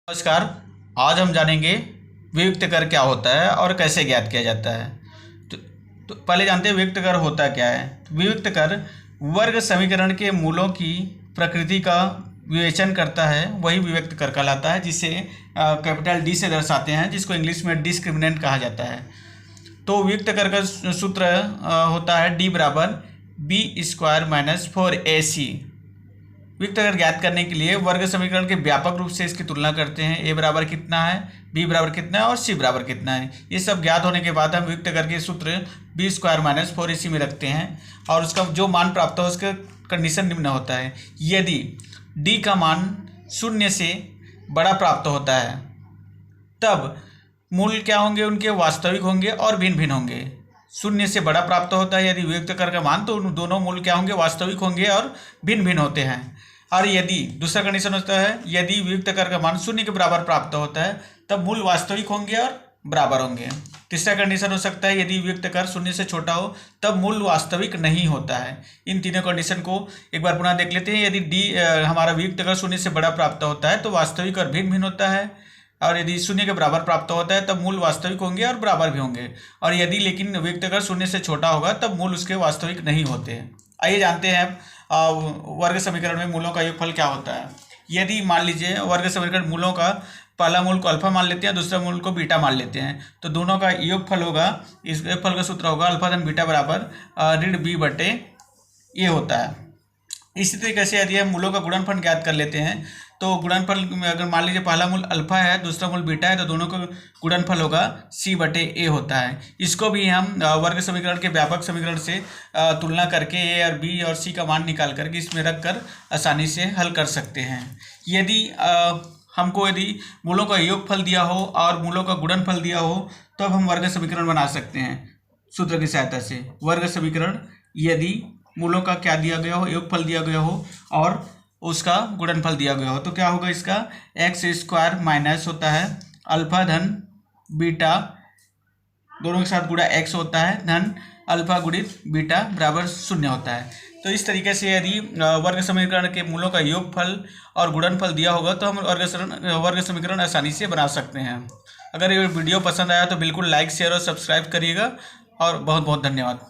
नमस्कार। आज हम जानेंगे वियुक्त कर क्या होता है और कैसे ज्ञात किया जाता है। तो पहले जानते हैं वियुक्त कर होता क्या है। तो वियुक्त कर वर्ग समीकरण के मूलों की प्रकृति का विवेचन करता है, वही वियुक्त कर कहलाता है, जिसे कैपिटल डी से दर्शाते हैं, जिसको इंग्लिश में डिस्क्रिमिनेंट कहा जाता है। तो वियुक्त कर का सूत्र होता है डी बराबर b² - 4ac। वियुक्त कर ज्ञात करने के लिए वर्ग समीकरण के व्यापक रूप से इसकी तुलना करते हैं। a बराबर कितना है, b बराबर कितना है और c बराबर कितना है। ये सब ज्ञात होने के बाद हम वियुक्त कर के सूत्र b² - 4ac में रखते हैं और उसका जो मान प्राप्त हो उसका कंडीशन निम्न होता है। यदि d का मान 0 से बड़ा प्राप्त होता है तब मूल क्या होंगे, उनके वास्तविक होंगे और भिन्न भिन्न होंगे। 0 से बड़ा प्राप्त होता है यदि वियुक्त कर का मान, तो दोनों मूल क्या होंगे, वास्तविक होंगे और भिन्न भिन्न होते हैं। और यदि दूसरा कंडीशन होता है, यदि वियुक्त कर का मान 0 के बराबर प्राप्त होता है तब मूल वास्तविक होंगे और बराबर होंगे। तीसरा कंडीशन हो सकता है, यदि वियुक्त कर 0 से छोटा हो तब मूल वास्तविक नहीं होता है। इन तीनों कंडीशन को एक बार पुनः देख लेते हैं। यदि हमारा वियुक्त कर 0 से बड़ा प्राप्त होता है तो वास्तविक और भिन्न भिन्न होता है, और यदि 0 के बराबर प्राप्त होता है तब मूल वास्तविक होंगे और बराबर भी होंगे। और यदि लेकिन वियुक्त कर 0 से छोटा होगा तब मूल उसके वास्तविक नहीं होते हैं। आइए जानते हैं वर्ग समीकरण में मूलों का योगफल क्या होता है। यदि मान लीजिए वर्ग समीकरण मूलों का पहला मूल को अल्फा मान लेते हैं, दूसरा मूल को बीटा मान लेते हैं, तो दोनों का योगफल होगा, इस योगफल का सूत्र होगा अल्फा धन बीटा बराबर ऋण b/a होता है। इसी तरीके से यदि हम मूलों का गुणनफल ज्ञात कर लेते हैं तो गुणनफल में अगर मान लीजिए पहला मूल अल्फा है, दूसरा मूल बीटा है, तो दोनों का गुणनफल होगा c/a होता है। इसको भी हम वर्ग समीकरण के व्यापक समीकरण से तुलना करके a और b और c का मान निकाल करके इसमें रख कर आसानी से हल कर सकते हैं। यदि यदि मूलों का योगफल दिया हो और मूलों का गुणनफल दिया हो तब हम वर्ग समीकरण बना सकते हैं सूत्र की सहायता से। वर्ग समीकरण यदि मूलों का क्या दिया गया हो, योगफल दिया गया हो और उसका गुणनफल दिया गया हो, तो क्या होगा, इसका x² माइनस होता है अल्फा धन बीटा, दोनों के साथ गुणा x होता है, धन अल्फा गुणित बीटा बराबर 0 होता है। तो इस तरीके से यदि वर्ग समीकरण के मूलों का योगफल और गुणनफल दिया होगा तो हम वर्ग समीकरण आसानी से बना सकते हैं। अगर ये वीडियो पसंद आया तो बिल्कुल लाइक, शेयर और सब्सक्राइब करिएगा और बहुत बहुत धन्यवाद।